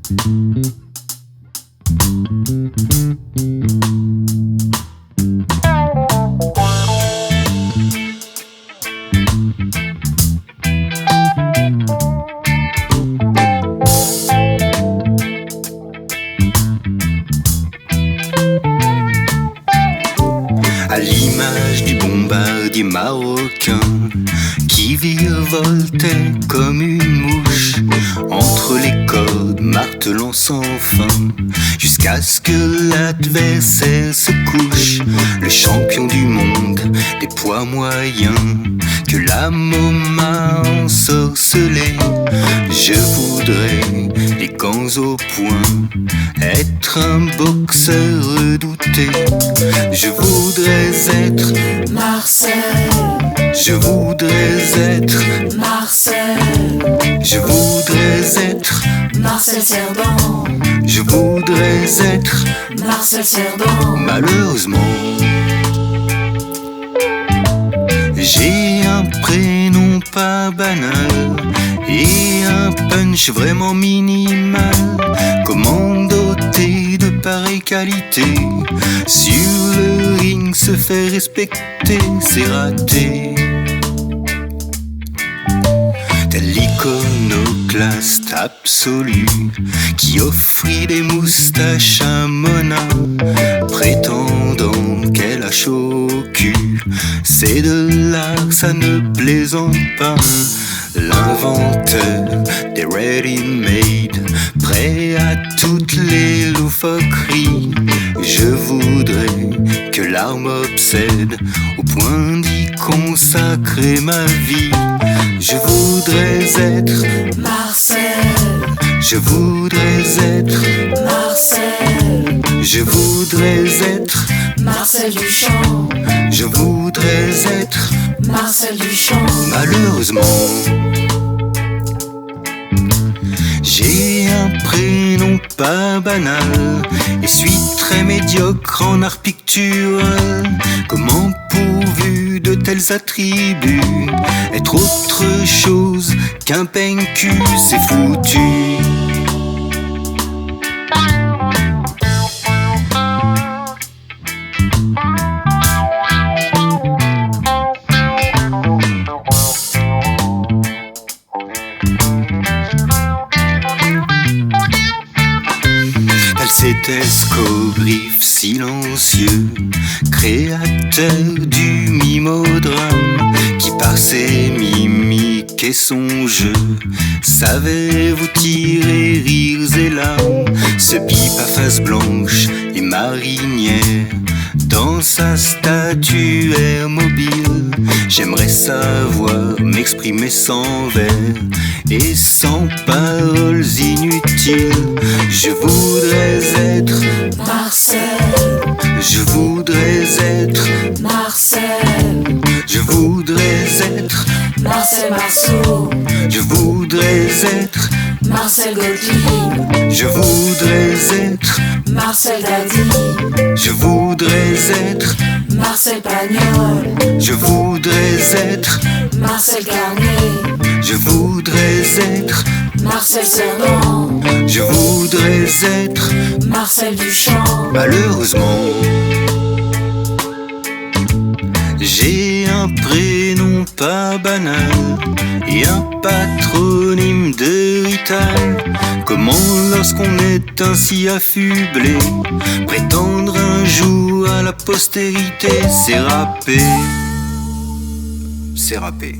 À l'image du bombardier marocain qui virevoltait comme une mouche entre les cordes, martelant sans fin jusqu'à ce que l'adversaire se couche. Le champion du monde des poids moyens que la môme a ensorcelé. Je voudrais les gants au poing, être un boxeur redouté. Je voudrais être Marcel. Je voudrais être Marcel. Je voudrais être Marcel Cerdan. Je voudrais être Marcel Cerdan. Malheureusement, j'ai un prénom pas banal et un punch vraiment minimal. Comment doter de pareille qualité? Sur le ring se faire respecter, c'est raté. Tel l'iconoclaste absolu qui offrit des moustaches à Mona, prétendant qu'elle a chaud au cul. C'est de l'art, ça ne plaisante pas. L'inventeur des ready-made, prêt à toutes les loufoqueries. Je voudrais que l'art m'obsède au point d'y consacrer ma vie. Je voudrais être Marcel. Je voudrais être Marcel. Je voudrais être Marcel Duchamp. Je voudrais être Marcel Duchamp. Malheureusement, j'ai un prénom pas banal et suis très médiocre en art pictural. Comment pourvu de tels attributs être autre chose qu'un pencu, c'est foutu. Cet escogriffe silencieux, créateur du mimodrame, qui par ses mimiques et son jeu savait vous tirer rires et larmes. Ce pipe à face blanche et marinière, dans sa statuaire mobile, j'aimerais savoir m'exprimer sans vers et sans paroles inutiles. Je voudrais être Marcel. Je voudrais être Marcel. Je voudrais être Marcel Marceau. Je voudrais être Marcel Gottlieb. Je voudrais être Marcel Dadi. Je voudrais être Marcel Pagnol. Je voudrais être Marcel Carnet. Je voudrais être Marcel Cerdan. Je voudrais être Marcel Duchamp. Malheureusement, j'ai un prénom pas banal et un patronyme de rital. Comment, lorsqu'on est ainsi affublé, prétendre un jour à la postérité? C'est râpé. C'est râpé.